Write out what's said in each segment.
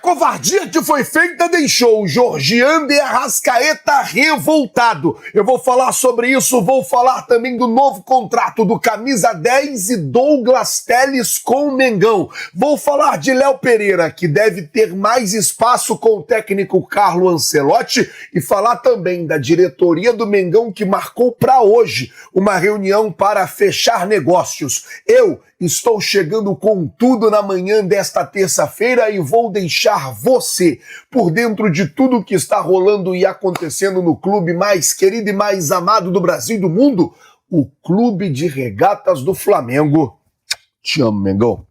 covardia que foi feita deixou o Georgian de Arrascaeta revoltado. Eu vou falar sobre isso, vou falar também do novo contrato do Camisa 10 e Douglas Telles com o Mengão. Vou falar de Léo Pereira, que deve ter mais espaço com o técnico Carlo Ancelotti, e falar também da diretoria do Mengão, que marcou para hoje uma reunião para fechar negócios. Eu estou chegando com tudo na manhã desta terça-feira e vou deixar você por dentro de tudo que está rolando e acontecendo no clube mais querido e mais amado do Brasil e do mundo, o Clube de Regatas do Flamengo. Te amo, Mengão.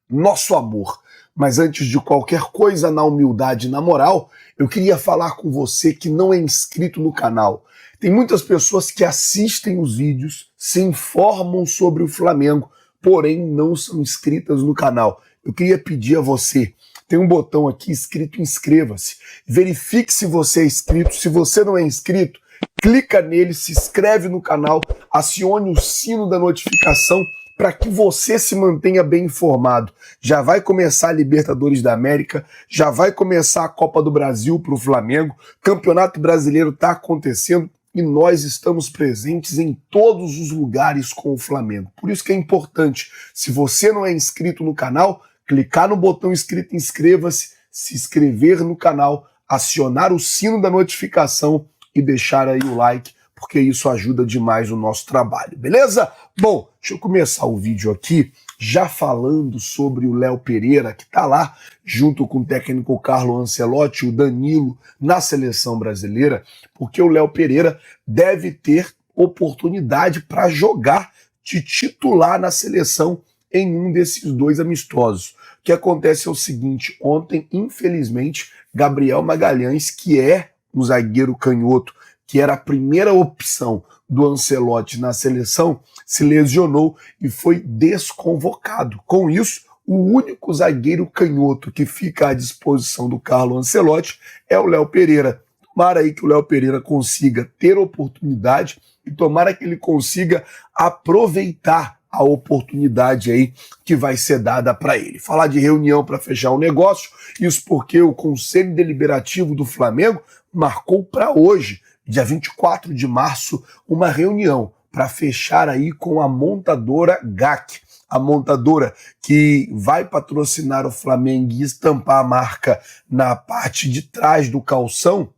Nosso amor. Mas antes de qualquer coisa, na humildade e na moral, eu queria falar com você que não é inscrito no canal. Tem muitas pessoas que assistem os vídeos, se informam sobre o Flamengo, porém não são inscritas no canal. Eu queria pedir a você, tem um botão aqui escrito inscreva-se. Verifique se você é inscrito. Se você não é inscrito, clica nele, se inscreve no canal, acione o sino da notificação para que você se mantenha bem informado. Já vai começar a Libertadores da América, já vai começar a Copa do Brasil para o Flamengo, Campeonato Brasileiro está acontecendo, e nós estamos presentes em todos os lugares com o Flamengo. Por isso que é importante, se você não é inscrito no canal, clicar no botão escrito inscreva-se, se inscrever no canal, acionar o sino da notificação e deixar aí o like, porque isso ajuda demais o nosso trabalho, beleza? Bom, deixa eu começar o vídeo aqui já falando sobre o Léo Pereira, que está lá junto com o técnico Carlo Ancelotti, o Danilo, na seleção brasileira, porque o Léo Pereira deve ter oportunidade para jogar de titular na seleção em um desses dois amistosos. O que acontece é o seguinte, ontem, infelizmente, Gabriel Magalhães, que é um zagueiro canhoto, que era a primeira opção do Ancelotti na seleção, se lesionou e foi desconvocado. Com isso, o único zagueiro canhoto que fica à disposição do Carlo Ancelotti é o Léo Pereira. Tomara aí que o Léo Pereira consiga ter oportunidade e tomara que ele consiga aproveitar a oportunidade aí que vai ser dada para ele. Falar de reunião para fechar o negócio, isso porque o Conselho Deliberativo do Flamengo marcou para hoje, dia 24 de março, uma reunião para fechar aí com a montadora GAC, a montadora que vai patrocinar o Flamengo e estampar a marca na parte de trás do calção,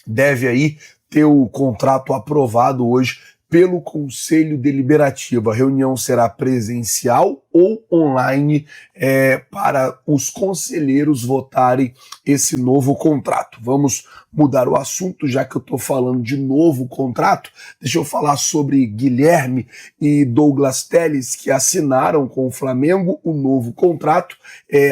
deve aí ter o contrato aprovado hoje pelo Conselho Deliberativo. A reunião será presencial ou online para os conselheiros votarem esse novo contrato. Vamos mudar o assunto, já que eu estou falando de novo contrato. Deixa eu falar sobre Guilherme e Douglas Telles, que assinaram com o Flamengo o novo contrato.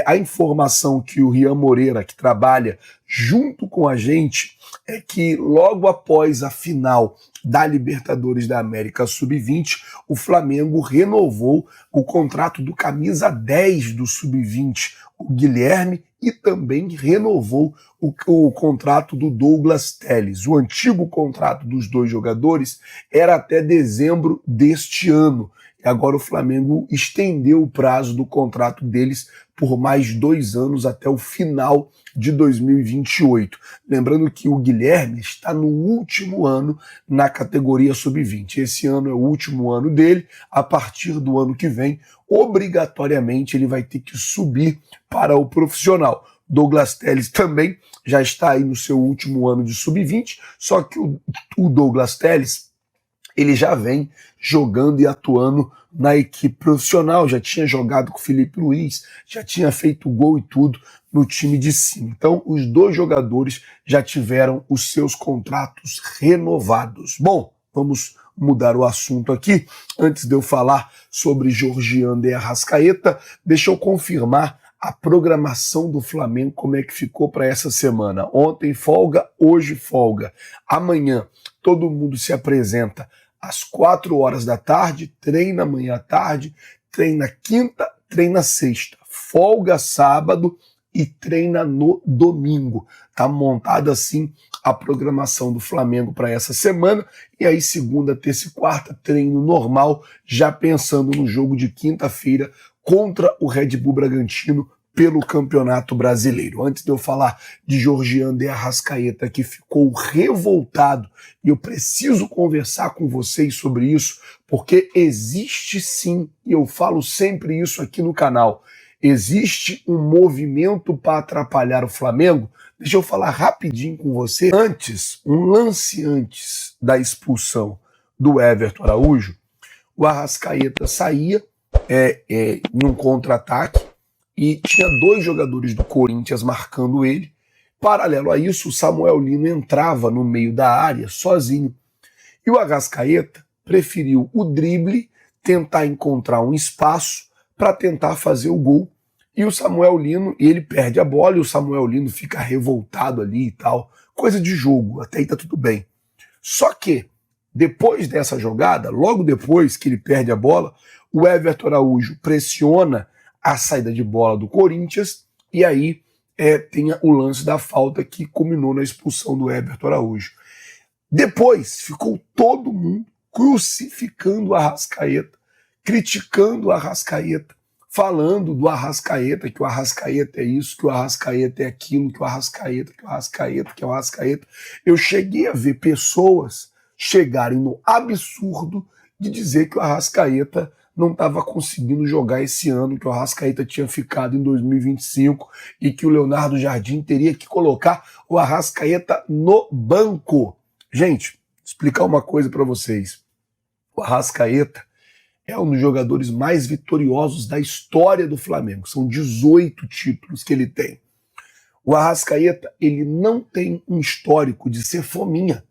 A informação que o Rian Moreira, que trabalha junto com a gente, é que logo após a final da Libertadores da América Sub-20, o Flamengo renovou o contrato do camisa 10 do Sub-20, o Guilherme, e também renovou o contrato do Douglas Telles. O antigo contrato dos dois jogadores era até dezembro deste ano. E agora o Flamengo estendeu o prazo do contrato deles por mais 2 anos até o final de 2028. Lembrando que o Guilherme está no último ano na categoria Sub-20. Esse ano é o último ano dele. A partir do ano que vem, obrigatoriamente, ele vai ter que subir para o profissional. Douglas Telles também já está aí no seu último ano de Sub-20, só que o Douglas Telles, ele já vem jogando e atuando na equipe profissional, já tinha jogado com o Felipe Luiz, já tinha feito gol e tudo no time de cima. Então, os dois jogadores já tiveram os seus contratos renovados. Bom, vamos mudar o assunto aqui. Antes de eu falar sobre Georgian de Arrascaeta, deixa eu confirmar a programação do Flamengo, como é que ficou para essa semana. Ontem folga, hoje folga. Amanhã todo mundo se apresenta às 4 horas da tarde, treina amanhã à tarde, treina quinta, treina sexta, folga sábado e treina no domingo. Tá montada assim a programação do Flamengo para essa semana, e aí segunda, terça e quarta, treino normal, já pensando no jogo de quinta-feira contra o Red Bull Bragantino pelo Campeonato Brasileiro. Antes de eu falar de Georgian de Arrascaeta, que ficou revoltado, e eu preciso conversar com vocês sobre isso, porque existe sim, e eu falo sempre isso aqui no canal, existe um movimento para atrapalhar o Flamengo. Deixa eu falar rapidinho com você. Um lance antes da expulsão do Everton Araújo, o Arrascaeta saía em um contra-ataque e tinha 2 jogadores do Corinthians marcando ele. Paralelo a isso, o Samuel Lino entrava no meio da área sozinho. E o Arrascaeta preferiu o drible, tentar encontrar um espaço para tentar fazer o gol. E o Samuel Lino, ele perde a bola e o Samuel Lino fica revoltado ali e tal. Coisa de jogo, até aí tá tudo bem. Só que, depois dessa jogada, logo depois que ele perde a bola, o Everton Araújo pressiona a saída de bola do Corinthians e aí tem o lance da falta que culminou na expulsão do Everton Araújo. Depois ficou todo mundo crucificando o Arrascaeta, criticando o Arrascaeta, falando do Arrascaeta, que o Arrascaeta é isso, que o Arrascaeta é aquilo, que o Arrascaeta, que o Arrascaeta, que o Arrascaeta. Eu cheguei a ver pessoas chegarem no absurdo de dizer que o Arrascaeta não estava conseguindo jogar esse ano, que o Arrascaeta tinha ficado em 2025 e que o Leonardo Jardim teria que colocar o Arrascaeta no banco. Gente, explicar uma coisa para vocês. O Arrascaeta é um dos jogadores mais vitoriosos da história do Flamengo. São 18 títulos que ele tem. O Arrascaeta, ele não tem um histórico de ser fominha.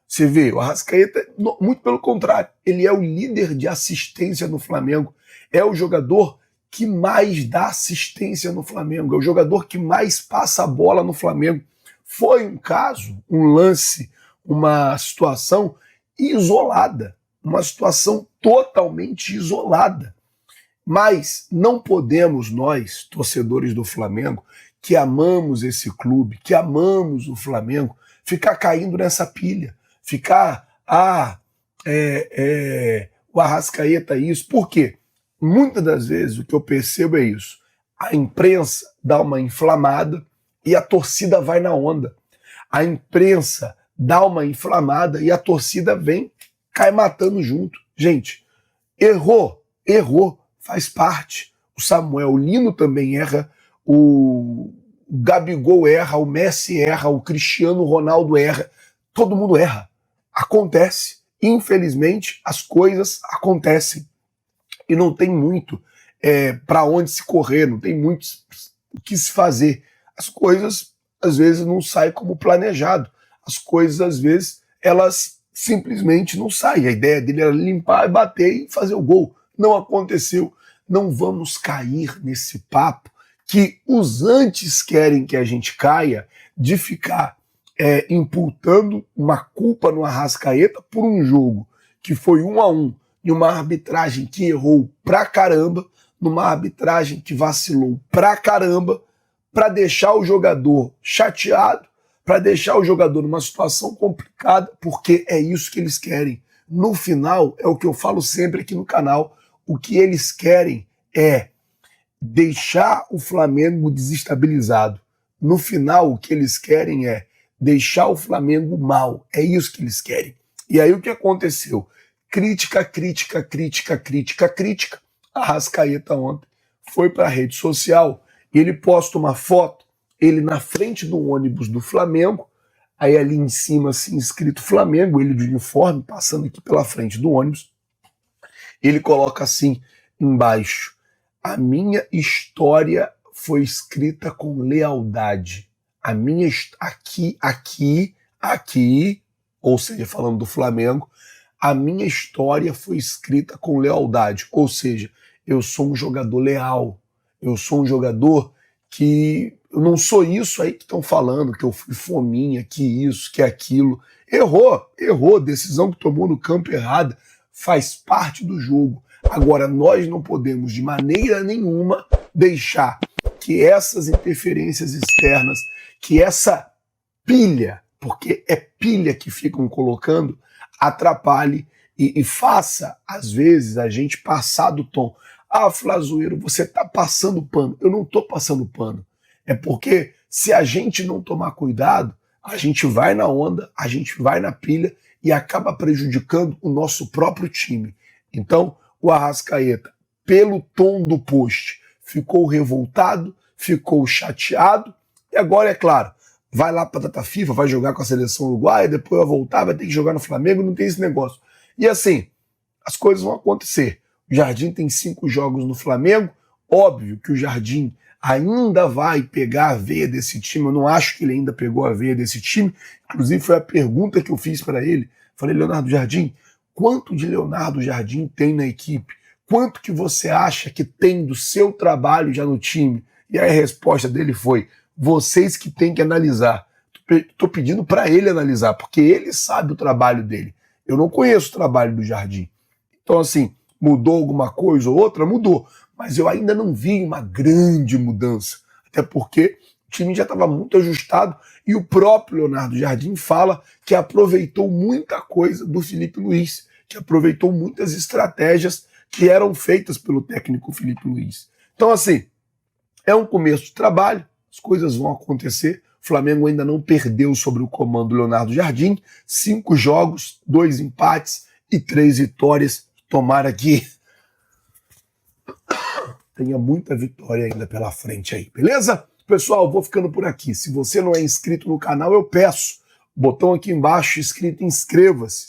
Você vê, o Arrascaeta, muito pelo contrário, ele é o líder de assistência no Flamengo. É o jogador que mais dá assistência no Flamengo. É o jogador que mais passa a bola no Flamengo. Foi um caso, um lance, uma situação isolada. Uma situação totalmente isolada. Mas não podemos nós, torcedores do Flamengo, que amamos esse clube, que amamos o Flamengo, ficar caindo nessa pilha. Ficar, o Arrascaeta é isso. Por quê? Muitas das vezes o que eu percebo é isso. A imprensa dá uma inflamada e a torcida vai na onda. A imprensa dá uma inflamada e a torcida vem, cai matando junto. Gente, errou, faz parte. O Samuel Lino também erra, o Gabigol erra, o Messi erra, o Cristiano Ronaldo erra, todo mundo erra. Acontece. Infelizmente, as coisas acontecem. E não tem muito para onde se correr, não tem muito o que se fazer. As coisas, às vezes, não saem como planejado. As coisas, às vezes, elas simplesmente não saem. A ideia dele era limpar, bater e fazer o gol. Não aconteceu. Não vamos cair nesse papo que os antes querem que a gente caia de ficar imputando uma culpa no Arrascaeta por um jogo que foi 1-1 e uma arbitragem que errou pra caramba, numa arbitragem que vacilou pra caramba, para deixar o jogador chateado, para deixar o jogador numa situação complicada, porque é isso que eles querem. No final, é o que eu falo sempre aqui no canal, o que eles querem é deixar o Flamengo desestabilizado. No final, o que eles querem é deixar o Flamengo mal. É isso que eles querem. E aí o que aconteceu? Crítica. Arrascaeta ontem foi para a rede social e ele posta uma foto, ele na frente do ônibus do Flamengo, aí ali em cima assim escrito Flamengo, ele de uniforme, passando aqui pela frente do ônibus, ele coloca assim embaixo: a minha história foi escrita com lealdade. A minha aqui, ou seja, falando do Flamengo, a minha história foi escrita com lealdade. Ou seja, eu sou um jogador leal. Eu sou um jogador que eu não sou isso aí que estão falando, que eu fui fominha, que isso, que aquilo. Errou, decisão que tomou no campo errada, faz parte do jogo. Agora, nós não podemos de maneira nenhuma deixar que essas interferências externas, que essa pilha, porque é pilha que ficam colocando, atrapalhe e faça, às vezes, a gente passar do tom. Ah, Flazoeiro, você tá passando pano. Eu não tô passando pano. É porque se a gente não tomar cuidado, a gente vai na onda, a gente vai na pilha e acaba prejudicando o nosso próprio time. Então, o Arrascaeta, pelo tom do post, ficou revoltado, ficou chateado e agora, é claro, vai lá para a data FIFA, vai jogar com a seleção uruguaia, depois vai voltar, vai ter que jogar no Flamengo, não tem esse negócio. E assim, as coisas vão acontecer. O Jardim tem 5 jogos no Flamengo, óbvio que o Jardim ainda vai pegar a veia desse time, eu não acho que ele ainda pegou a veia desse time, inclusive foi a pergunta que eu fiz para ele. Falei, Leonardo Jardim, quanto de Leonardo Jardim tem na equipe? Quanto que você acha que tem do seu trabalho já no time? E aí a resposta dele foi, vocês que têm que analisar. Estou pedindo para ele analisar, porque ele sabe o trabalho dele. Eu não conheço o trabalho do Jardim. Então, assim, mudou alguma coisa ou outra? Mudou. Mas eu ainda não vi uma grande mudança. Até porque o time já estava muito ajustado e o próprio Leonardo Jardim fala que aproveitou muita coisa do Felipe Luiz, que aproveitou muitas estratégias que eram feitas pelo técnico Felipe Luiz. Então, assim, é um começo de trabalho, as coisas vão acontecer. O Flamengo ainda não perdeu sobre o comando do Leonardo Jardim. 5 jogos, 2 empates e 3 vitórias. Tomara que tenha muita vitória ainda pela frente aí, beleza? Pessoal, vou ficando por aqui. Se você não é inscrito no canal, eu peço. Botão aqui embaixo escrito inscreva-se.